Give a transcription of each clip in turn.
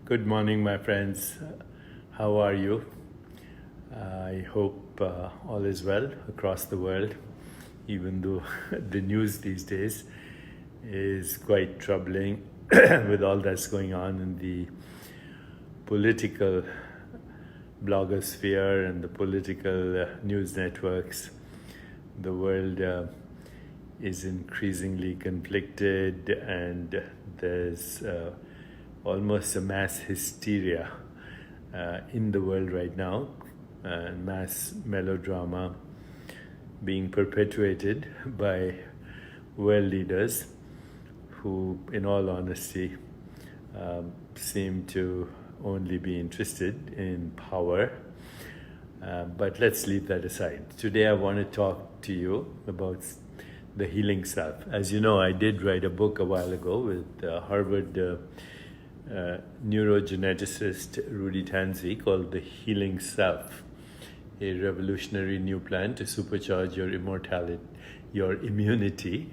Good morning, my friends. How are you? I hope all is well across the world, even though the news these days is quite troubling with all that's going on in the political blogosphere and the political news networks. The world is increasingly conflicted, and there's almost a mass hysteria in the world right now, mass melodrama being perpetuated by world leaders who, in all honesty, seem to only be interested in power. But let's leave that aside. Today I want to talk to you about the healing self. As you know, I did write a book a while ago with Harvard neurogeneticist Rudy Tanzi called The Healing Self, a revolutionary new plan to supercharge your immunity,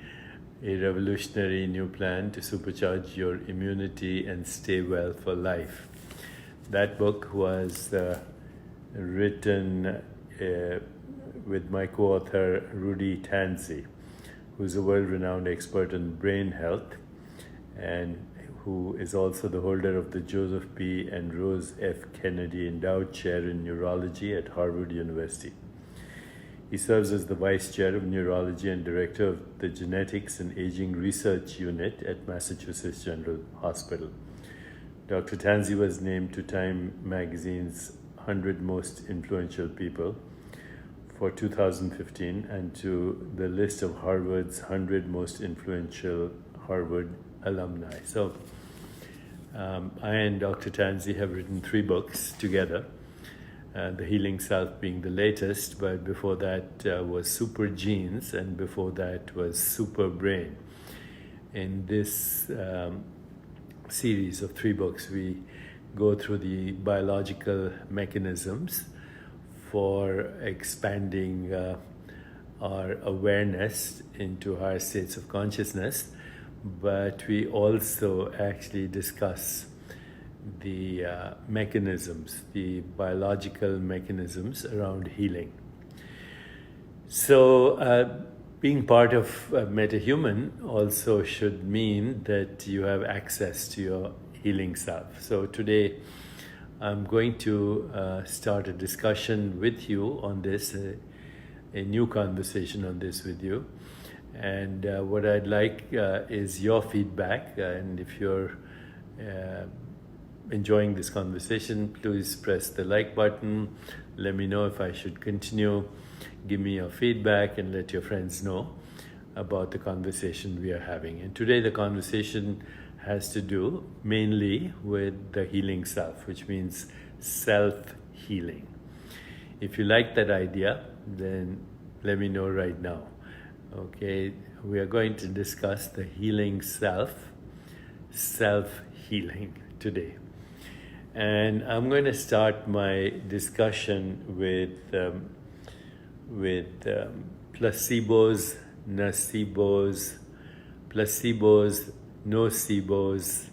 a revolutionary new plan to supercharge your immunity and stay well for life. That book was written with my co-author Rudy Tanzi, who's a world-renowned expert in brain health and who is also the holder of the Joseph P. and Rose F. Kennedy Endowed Chair in Neurology at Harvard University. He serves as the Vice Chair of Neurology and Director of the Genetics and Aging Research Unit at Massachusetts General Hospital. Dr. Tanzi was named to Time magazine's 100 Most Influential People for 2015 and to the list of Harvard's 100 Most Influential Harvard alumni. So I and Dr. Tanzi have written 3 books together, The Healing Self being the latest, but before that was Super Genes, and before that was Super Brain. In this series of 3 books, we go through the biological mechanisms for expanding our awareness into higher states of consciousness, but we also actually discuss the mechanisms, the biological mechanisms around healing. So being part of MetaHuman also should mean that you have access to your healing self. So today I'm going to start a discussion with you on this, a new conversation on this with you. And what I'd like is your feedback, and if you're enjoying this conversation, please press the like button. Let me know if I should continue. Give me your feedback and let your friends know about the conversation we are having. And today the conversation has to do mainly with the healing self, which means self-healing. If you like that idea, then let me know right now. Okay, we are going to discuss the healing self, self-healing today. And I'm going to start my discussion with placebos, nocebos,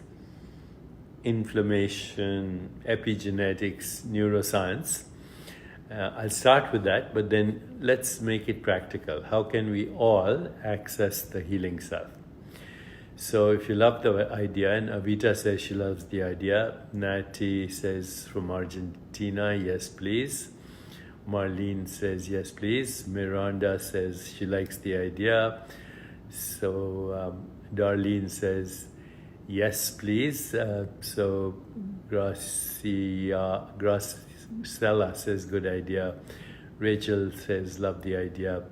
inflammation, epigenetics, neuroscience. I'll start with that, but then let's make it practical. How can we all access the healing self? So if you love the idea, and Avita says she loves the idea, Nati says from Argentina, yes please. Marlene says yes please. Miranda says she likes the idea. So Darlene says yes please. So Graciela says good idea. Rachel says love the idea.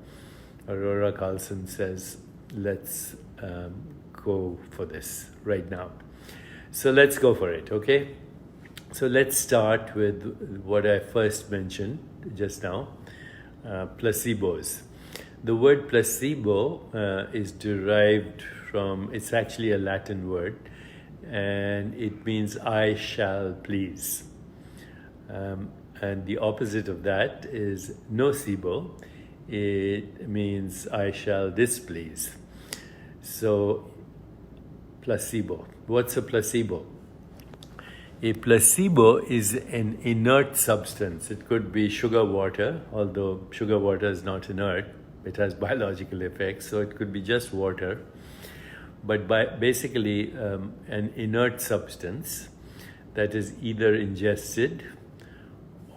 Aurora Carlson says let's go for this right now. So let's go for it, okay? So let's start with what I first mentioned just now, placebos. The word placebo is derived from, it's actually a Latin word, and it means I shall please. And the opposite of that is nocebo. It means I shall displease. So placebo. What's a placebo? A placebo is an inert substance. It could be sugar water, although sugar water is not inert. It has biological effects, so it could be just water. But basically an inert substance that is either ingested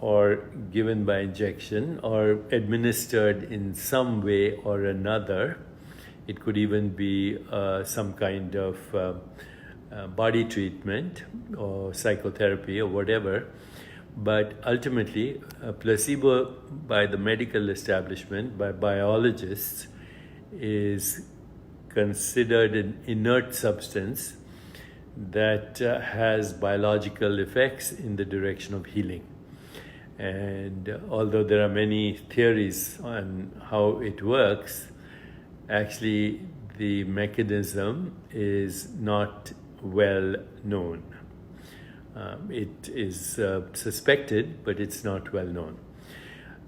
or given by injection or administered in some way or another. It could even be some kind of body treatment or psychotherapy or whatever. But ultimately, a placebo by the medical establishment, by biologists, is considered an inert substance that has biological effects in the direction of healing. And although there are many theories on how it works, actually the mechanism is not well known. It is suspected, but it's not well known.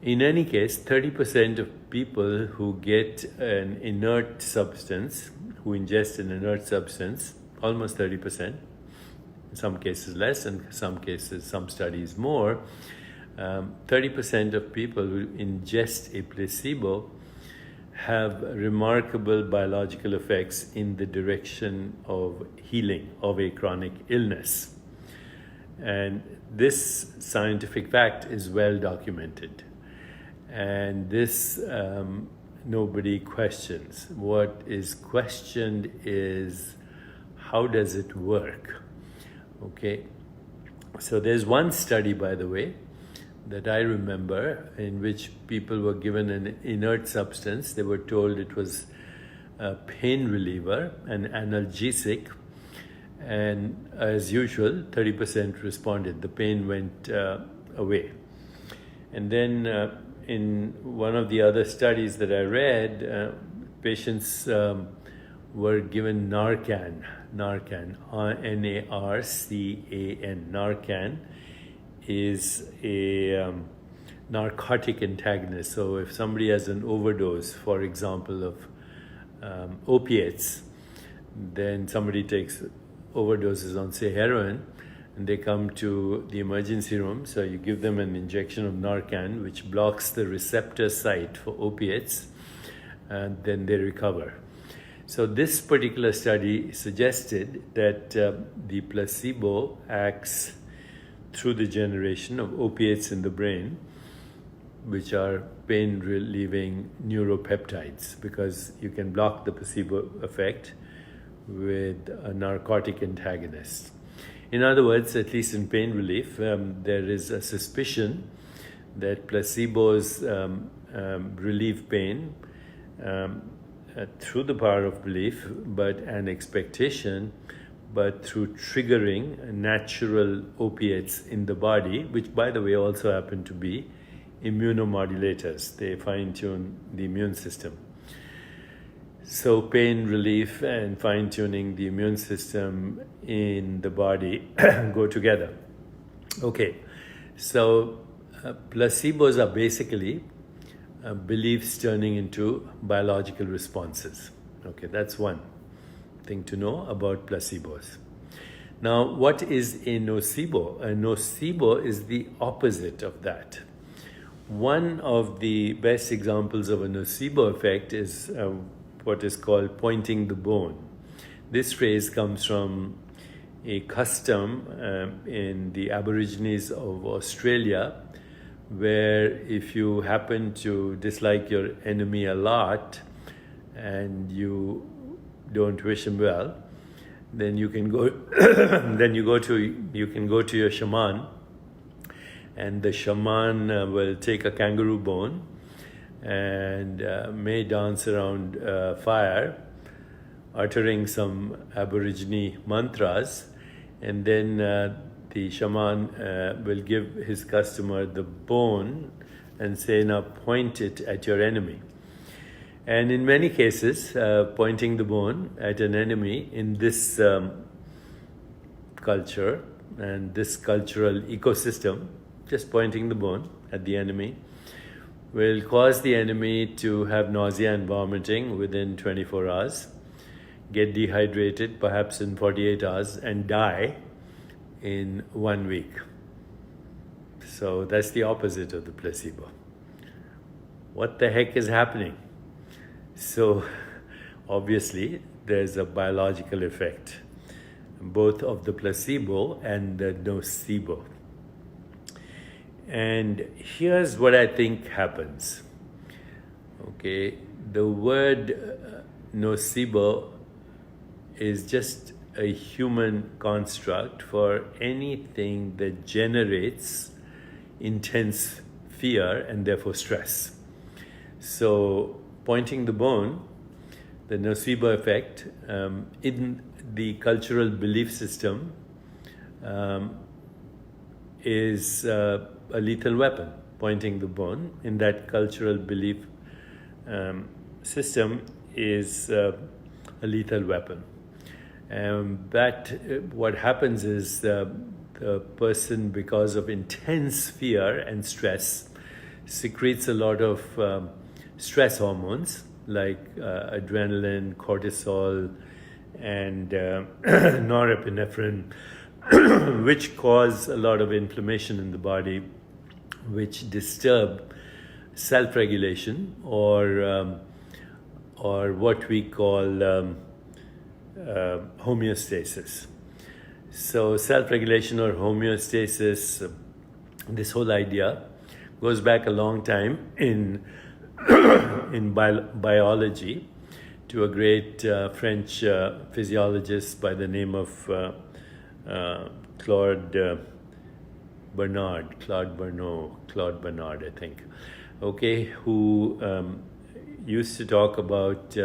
In any case, 30% of people who get an inert substance, who ingest an inert substance, almost 30%, in some cases less, in some cases, some studies more, 30% of people who ingest a placebo have remarkable biological effects in the direction of healing of a chronic illness. And this scientific fact is well documented. And this nobody questions. What is questioned is how does it work? Okay, so there's one study, by the way, that I remember in which people were given an inert substance. They were told it was a pain reliever, an analgesic, and as usual, 30% responded. The pain went away. And then in one of the other studies that I read, patients were given Narcan, Narcan. Narcan is a narcotic antagonist. So if somebody has an overdose, for example, of opiates, then somebody takes overdoses on, say, heroin, and they come to the emergency room. So you give them an injection of Narcan, which blocks the receptor site for opiates, and then they recover. So this particular study suggested that the placebo acts through the generation of opiates in the brain, which are pain-relieving neuropeptides, because you can block the placebo effect with a narcotic antagonist. In other words, at least in pain relief, there is a suspicion that placebos relieve pain through the power of belief, but an expectation, but through triggering natural opiates in the body, which, by the way, also happen to be immunomodulators. They fine-tune the immune system. So pain relief and fine-tuning the immune system in the body go together. Okay, so placebos are basically beliefs turning into biological responses. Okay, that's one thing to know about placebos. Now, what is a nocebo? A nocebo is the opposite of that. One of the best examples of a nocebo effect is what is called pointing the bone. This phrase comes from a custom in the Aborigines of Australia, where if you happen to dislike your enemy a lot and you don't wish him well, then you can go you can go to your shaman, and the shaman will take a kangaroo bone and may dance around fire, uttering some Aborigine mantras, and then the shaman will give his customer the bone and say, now point it at your enemy. And in many cases, pointing the bone at an enemy in this culture and this cultural ecosystem, just pointing the bone at the enemy, will cause the enemy to have nausea and vomiting within 24 hours, get dehydrated perhaps in 48 hours, and die in 1 week. So that's the opposite of the placebo. What the heck is happening? So obviously there's a biological effect, both of the placebo and the nocebo. And here's what I think happens. Okay, the word nocebo is just a human construct for anything that generates intense fear and therefore stress. So pointing the bone, the nocebo effect, in the cultural belief system, is a lethal weapon. Pointing the bone in that cultural belief system is a lethal weapon. What happens is the person, because of intense fear and stress, secretes a lot of stress hormones like adrenaline, cortisol, and norepinephrine, which cause a lot of inflammation in the body, which disturb self-regulation, or what we call homeostasis. So self-regulation or homeostasis, this whole idea goes back a long time in biology, to a great French physiologist by the name of Claude Bernard, I think, okay, who used to talk about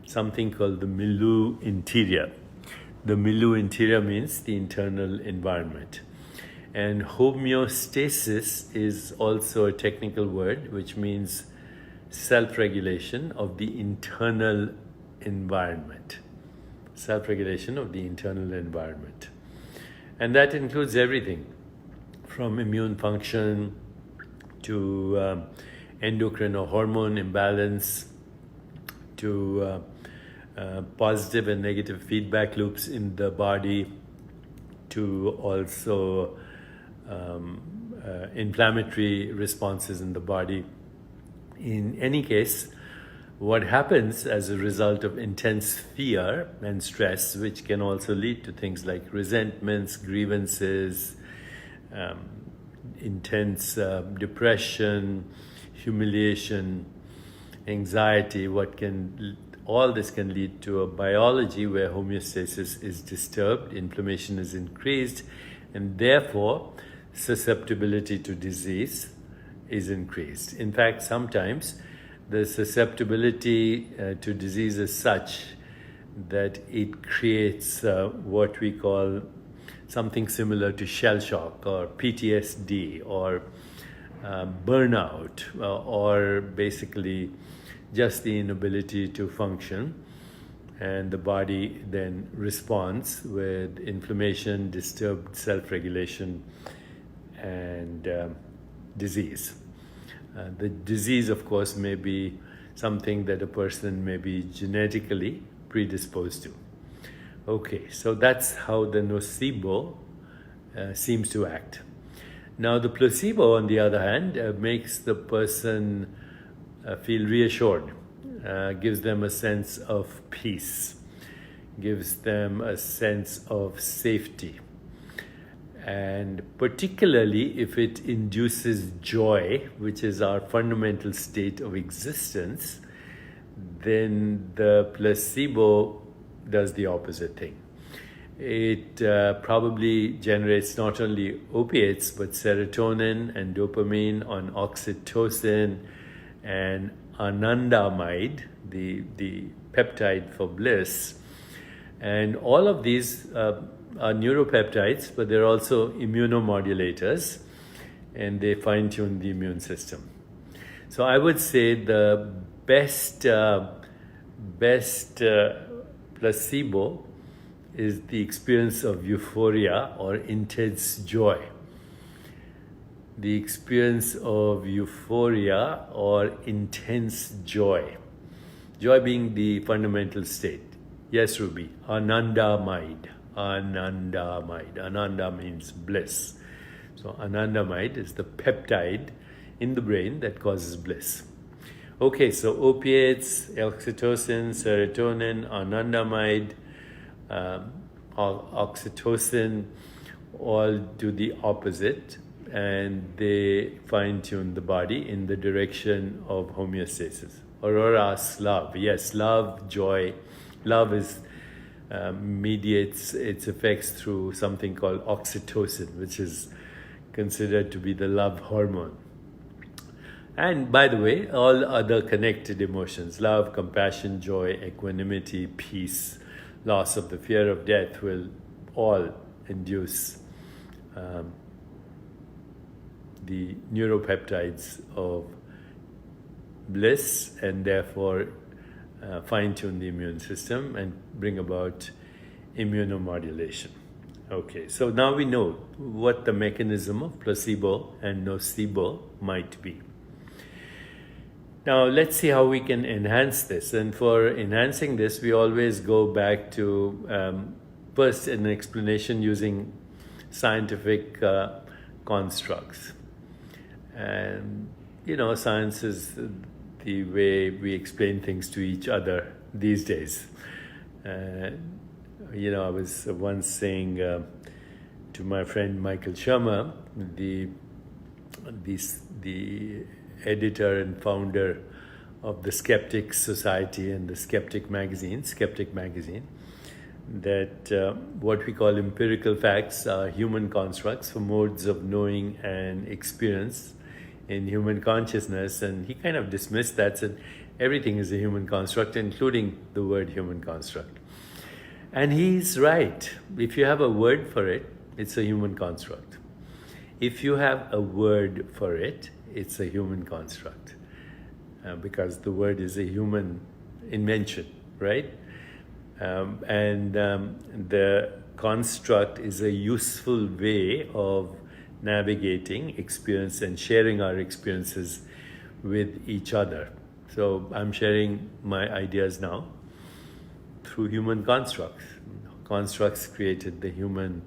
something called the milieu interior. The milieu interior means the internal environment. And homeostasis is also a technical word which means self-regulation of the internal environment. Self-regulation of the internal environment. And that includes everything from immune function to endocrine or hormone imbalance, to positive and negative feedback loops in the body, to also inflammatory responses in the body. In any case, what happens as a result of intense fear and stress, which can also lead to things like resentments, grievances, intense depression, humiliation, anxiety, all this can lead to a biology where homeostasis is disturbed, inflammation is increased, and therefore susceptibility to disease is increased. In fact, sometimes the susceptibility to disease is such that it creates what we call something similar to shell shock or PTSD or burnout, or basically just the inability to function, and the body then responds with inflammation, disturbed self-regulation, and disease. The disease, of course, may be something that a person may be genetically predisposed to. Okay, so that's how the nocebo seems to act. Now, the placebo, on the other hand, makes the person feel reassured, gives them a sense of peace, gives them a sense of safety. And particularly if it induces joy, which is our fundamental state of existence, then the placebo does the opposite thing. It probably generates not only opiates, but serotonin and dopamine, on oxytocin and anandamide, the peptide for bliss. And all of these are neuropeptides, but they're also immunomodulators, and they fine-tune the immune system. So I would say the best placebo is the experience of euphoria or intense joy. The experience of euphoria or intense joy. Joy being the fundamental state. Yes, Ruby, anandamide. anandamide. Ananda means bliss. So anandamide is the peptide in the brain that causes bliss. Okay, so opiates, oxytocin, serotonin, anandamide, oxytocin all do the opposite, and they fine-tune the body in the direction of homeostasis. Aurora asks love. Yes, love, joy. Love is mediates its effects through something called oxytocin, which is considered to be the love hormone. And by the way, all other connected emotions, love, compassion, joy, equanimity, peace, loss of the fear of death, will all induce the neuropeptides of bliss, and therefore fine-tune the immune system and bring about immunomodulation. Okay, so now we know what the mechanism of placebo and nocebo might be. Now let's see how we can enhance this. And for enhancing this, we always go back to first an explanation using scientific constructs. And science is the way we explain things to each other these days. I was once saying to my friend Michael Sharma, the editor and founder of the Skeptics Society and the Skeptic Magazine, that what we call empirical facts are human constructs for modes of knowing and experience in human consciousness. And he kind of dismissed that, said everything is a human construct, including the word human construct. And he's right. If you have a word for it, it's a human construct. If you have a word for it, it's a human construct. Because the word is a human invention, right? The construct is a useful way of navigating experience and sharing our experiences with each other. So I'm sharing my ideas now through human constructs. Constructs created the human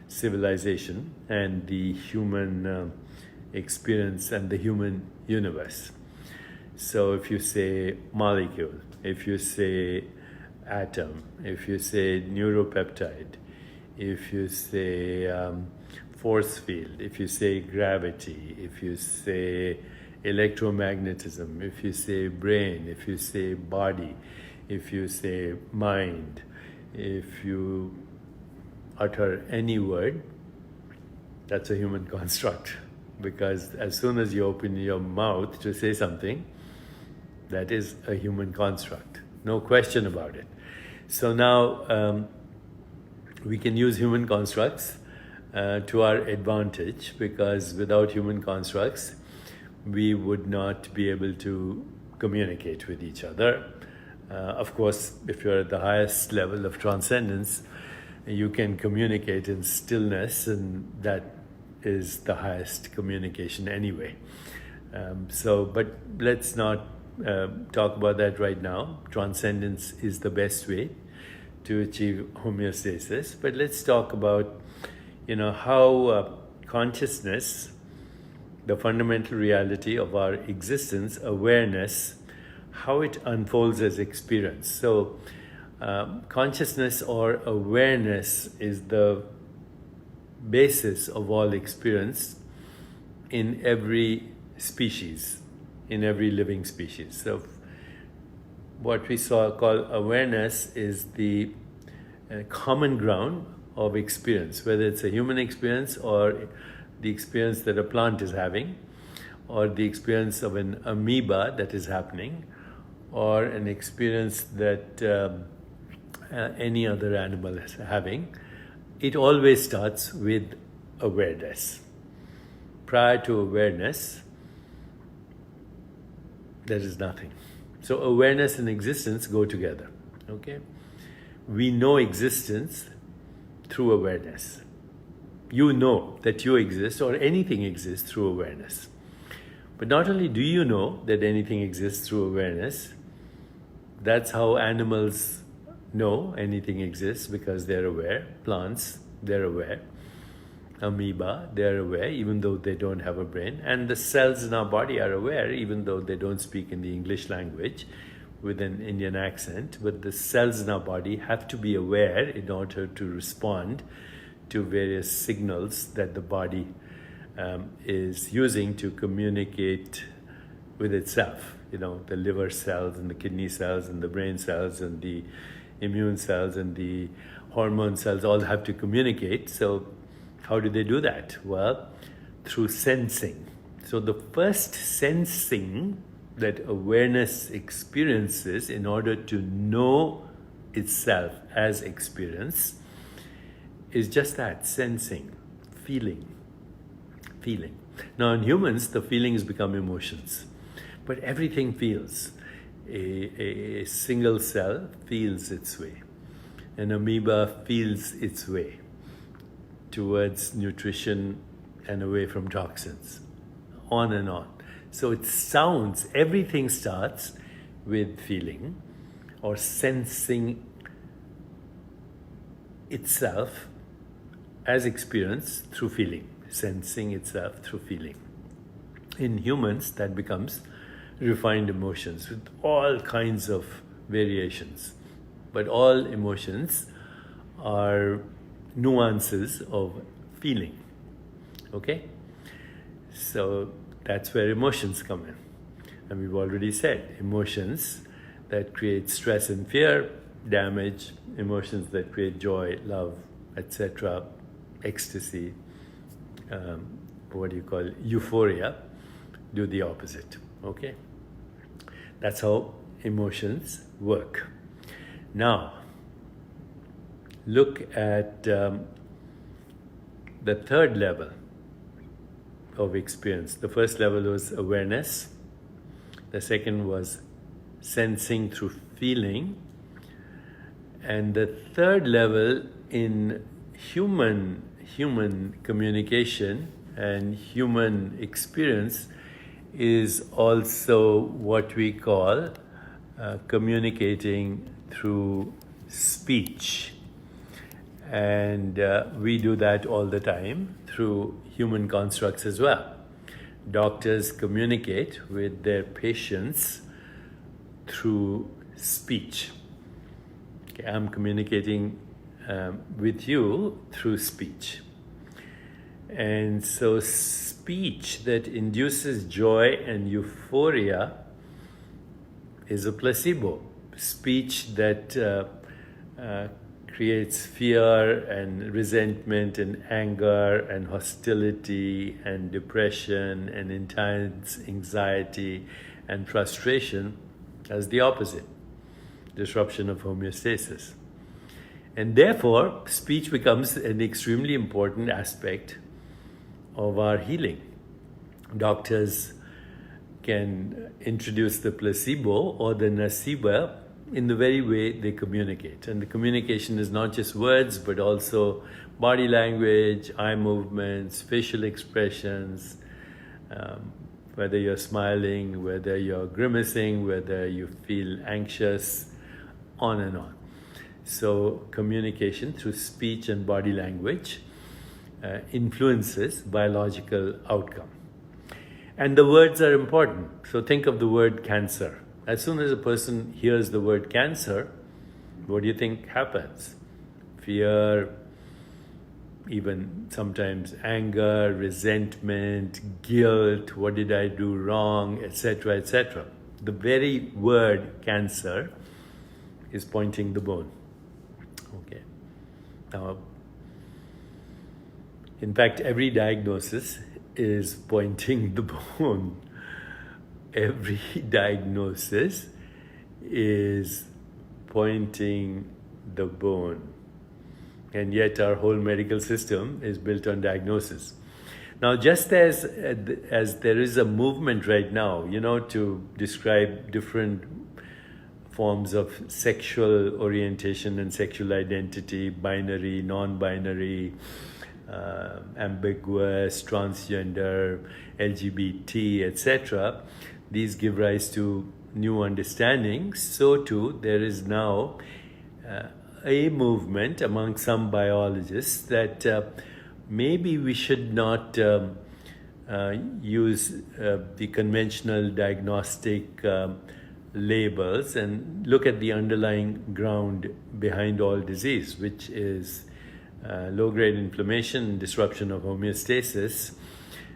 civilization and the human experience and the human universe. So if you say molecule, if you say atom, if you say neuropeptide, if you say force field, if you say gravity, if you say electromagnetism, if you say brain, if you say body, if you say mind, if you utter any word, that's a human construct. Because as soon as you open your mouth to say something, that is a human construct. No question about it. So now we can use human constructs to our advantage, because without human constructs, we would not be able to communicate with each other. Of course, if you're at the highest level of transcendence, you can communicate in stillness, and that is the highest communication anyway. But let's not talk about that right now. Transcendence is the best way to achieve homeostasis. But let's talk about, how consciousness, the fundamental reality of our existence, awareness, how it unfolds as experience. So consciousness or awareness is the basis of all experience in every species, in every living species. So what we call awareness is the common ground of experience, whether it's a human experience or the experience that a plant is having, or the experience of an amoeba that is happening, or an experience that any other animal is having. It always starts with awareness. Prior to awareness, there is nothing. So awareness and existence go together, okay? We know existence through awareness. You know that you exist, or anything exists, through awareness. But not only do you know that anything exists through awareness, that's how animals know anything exists because they're aware. Plants, they're aware. Amoeba, they're aware even though they don't have a brain. And the cells in our body are aware even though they don't speak in the English language with an Indian accent. But the cells in our body have to be aware in order to respond to various signals that the body is using to communicate with itself. You know, the liver cells and the kidney cells and the brain cells and the immune cells and the hormone cells all have to communicate. So how do they do that? Well, through sensing. So the first sensing that awareness experiences in order to know itself as experience is just that, sensing, feeling. Now in humans, the feelings become emotions, but everything feels. A single cell feels its way. An amoeba feels its way towards nutrition and away from toxins, on and on. So it sounds, everything starts with feeling or sensing itself as experience through feeling, sensing itself through feeling. In humans, that becomes refined emotions with all kinds of variations. But all emotions are nuances of feeling. Okay? So that's where emotions come in. And we've already said emotions that create stress and fear, damage, emotions that create joy, love, etc., ecstasy, euphoria, do the opposite. Okay? That's how emotions work. Now, look at the third level of experience. The first level was awareness. The second was sensing through feeling. And the third level in human communication and human experience is also what we call communicating through speech. And we do that all the time through human constructs as well. Doctors communicate with their patients through speech. Okay, I'm communicating with you through speech. And so speech that induces joy and euphoria is a placebo. Speech that creates fear and resentment and anger and hostility and depression and intense anxiety and frustration as the opposite, disruption of homeostasis. And therefore, speech becomes an extremely important aspect of our healing. Doctors can introduce the placebo or the nocebo in the very way they communicate. And the communication is not just words, but also body language, eye movements, facial expressions, whether you're smiling, whether you're grimacing, whether you feel anxious, on and on. So communication through speech and body language influences biological outcome. And the words are important. So think of the word cancer. As soon as a person hears the word cancer, what do you think happens? Fear, even sometimes anger, resentment, guilt, what did I do wrong, etc., etc. The very word cancer is pointing the bone. Okay. Now, in fact, every diagnosis is pointing the bone. Every diagnosis is pointing the bone. And yet our whole medical system is built on diagnosis. Now, just as there is a movement right now, to describe different forms of sexual orientation and sexual identity, binary, non-binary, ambiguous, transgender, LGBT, etc., these give rise to new understandings. So too, there is now a movement among some biologists that maybe we should not use the conventional diagnostic labels and look at the underlying ground behind all disease, which is low-grade inflammation, disruption of homeostasis,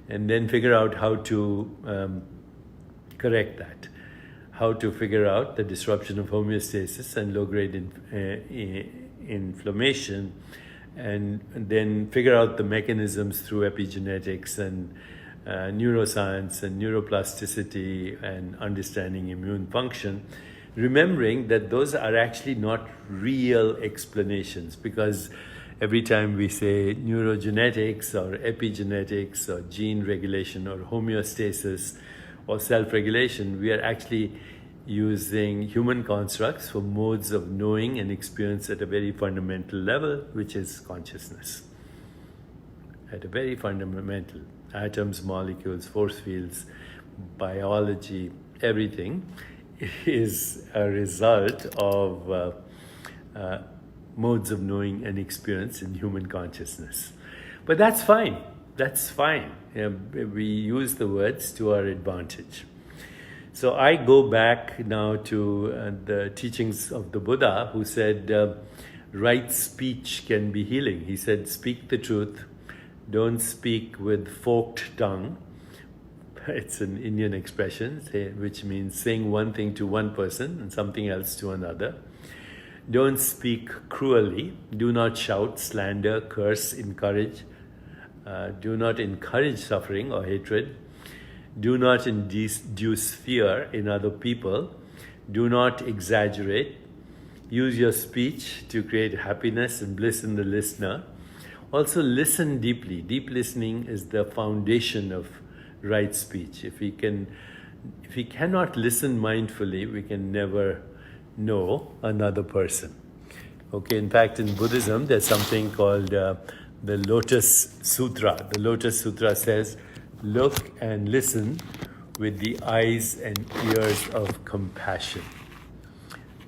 and then figure out how to correct that, how to figure out the disruption of homeostasis and low-grade inflammation, and then figure out the mechanisms through epigenetics and neuroscience and neuroplasticity and understanding immune function, remembering that those are actually not real explanations, because every time we say neurogenetics or epigenetics or gene regulation or homeostasis or self-regulation, we are actually using human constructs for modes of knowing and experience at a very fundamental level, which is consciousness. At a very fundamental, atoms, molecules, force fields, biology, everything is a result of modes of knowing and experience in human consciousness. But that's fine. That's fine. We use the words to our advantage. So I go back now to the teachings of the Buddha, who said right speech can be healing. He said, speak the truth, don't speak with forked tongue. It's an Indian expression, which means saying one thing to one person and something else to another. Don't speak cruelly. Do not shout, slander, curse, encourage. Do not encourage suffering or hatred. Do not induce fear in other people. Do not exaggerate. Use your speech to create happiness and bliss in the listener. Also listen deeply. Deep listening is the foundation of right speech. If we cannot listen mindfully, we can never know another person. Okay, in fact, in Buddhism, there's something called the Lotus Sutra. The Lotus Sutra says, look and listen with the eyes and ears of compassion.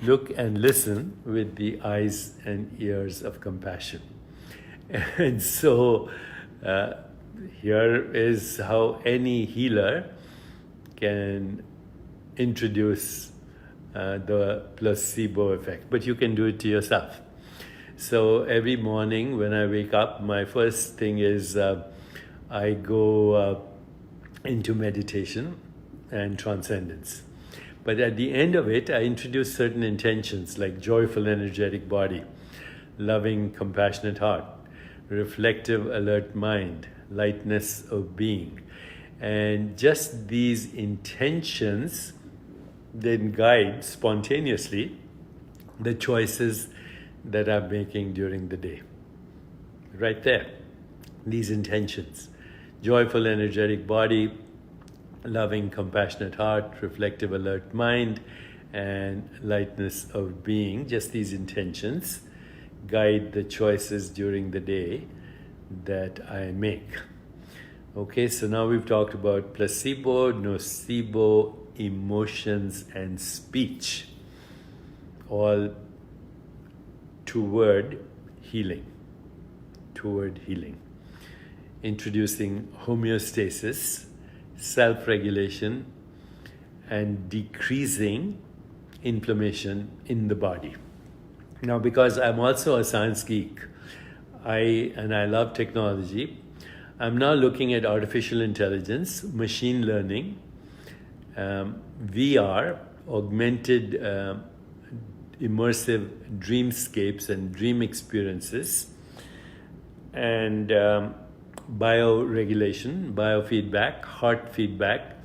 Look and listen with the eyes and ears of compassion. And so here is how any healer can introduce the placebo effect, but you can do it to yourself. So every morning when I wake up, my first thing is I go into meditation and transcendence. But at the end of it, I introduce certain intentions like joyful, energetic body, loving, compassionate heart, reflective, alert mind, lightness of being. And just these intentions then guide spontaneously the choices that I'm making during the day. Right there, these intentions. Joyful, energetic body, loving, compassionate heart, reflective, alert mind, and lightness of being. Just these intentions guide the choices during the day that I make. Okay, so now we've talked about placebo, nocebo, emotions, and speech, all toward healing. Introducing homeostasis, self-regulation, and decreasing inflammation in the body. Now, because I'm also a science geek, I love technology, I'm now looking at artificial intelligence, machine learning, VR, augmented immersive dreamscapes and dream experiences, and bioregulation, biofeedback, heart feedback,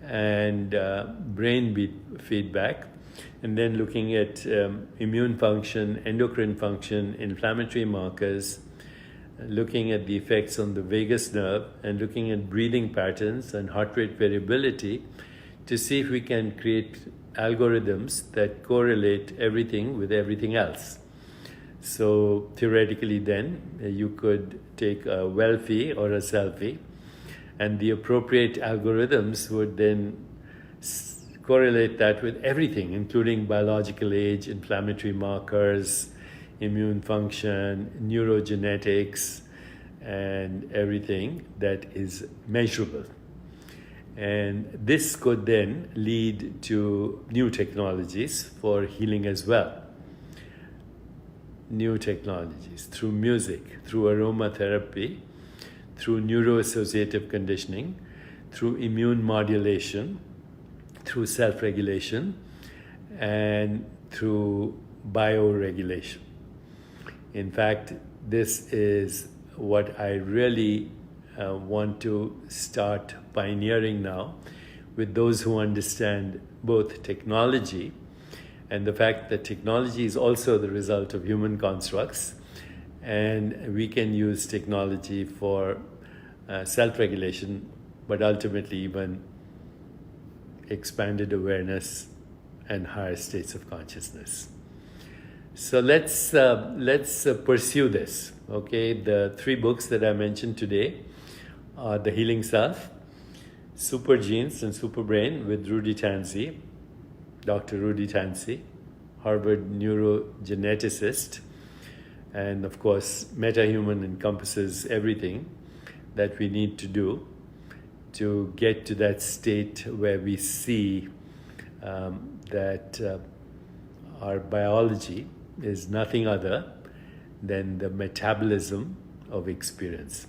and brain beat feedback, and then looking at immune function, endocrine function, inflammatory markers, looking at the effects on the vagus nerve, and looking at breathing patterns and heart rate variability to see if we can create algorithms that correlate everything with everything else. So theoretically then, you could take a selfie or a selfie, and the appropriate algorithms would then correlate that with everything, including biological age, inflammatory markers, immune function, neurogenetics, and everything that is measurable. And this could then lead to new technologies for healing as well. New technologies through music, through aromatherapy, through neuroassociative conditioning, through immune modulation, through self-regulation, and through bioregulation. In fact, this is what I really want to start pioneering now with those who understand both technology and the fact that technology is also the result of human constructs, and we can use technology for self-regulation, but ultimately even expanded awareness and higher states of consciousness. So let's pursue this. Okay, the 3 books that I mentioned today are The Healing Self, Super Genes and Super Brain with Rudy Tanzi, Dr. Rudy Tanzi, Harvard neurogeneticist, and of course, MetaHuman encompasses everything that we need to do to get to that state where we see that our biology is nothing other than the metabolism of experience.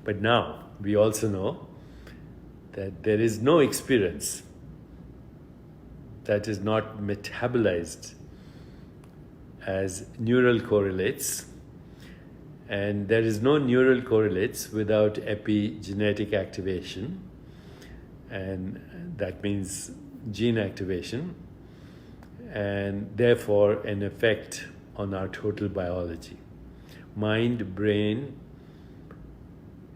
But now we also know that there is no experience that is not metabolized as neural correlates, and there is no neural correlates without epigenetic activation, and that means gene activation, and therefore an effect on our total biology. Mind, brain,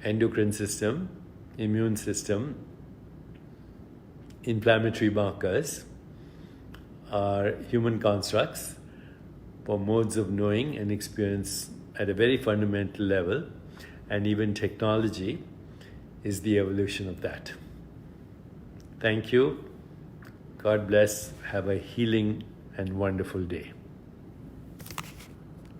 endocrine system, immune system, inflammatory markers are human constructs for modes of knowing and experience at a very fundamental level, and even technology is the evolution of that. Thank you. God bless. Have a healing and wonderful day.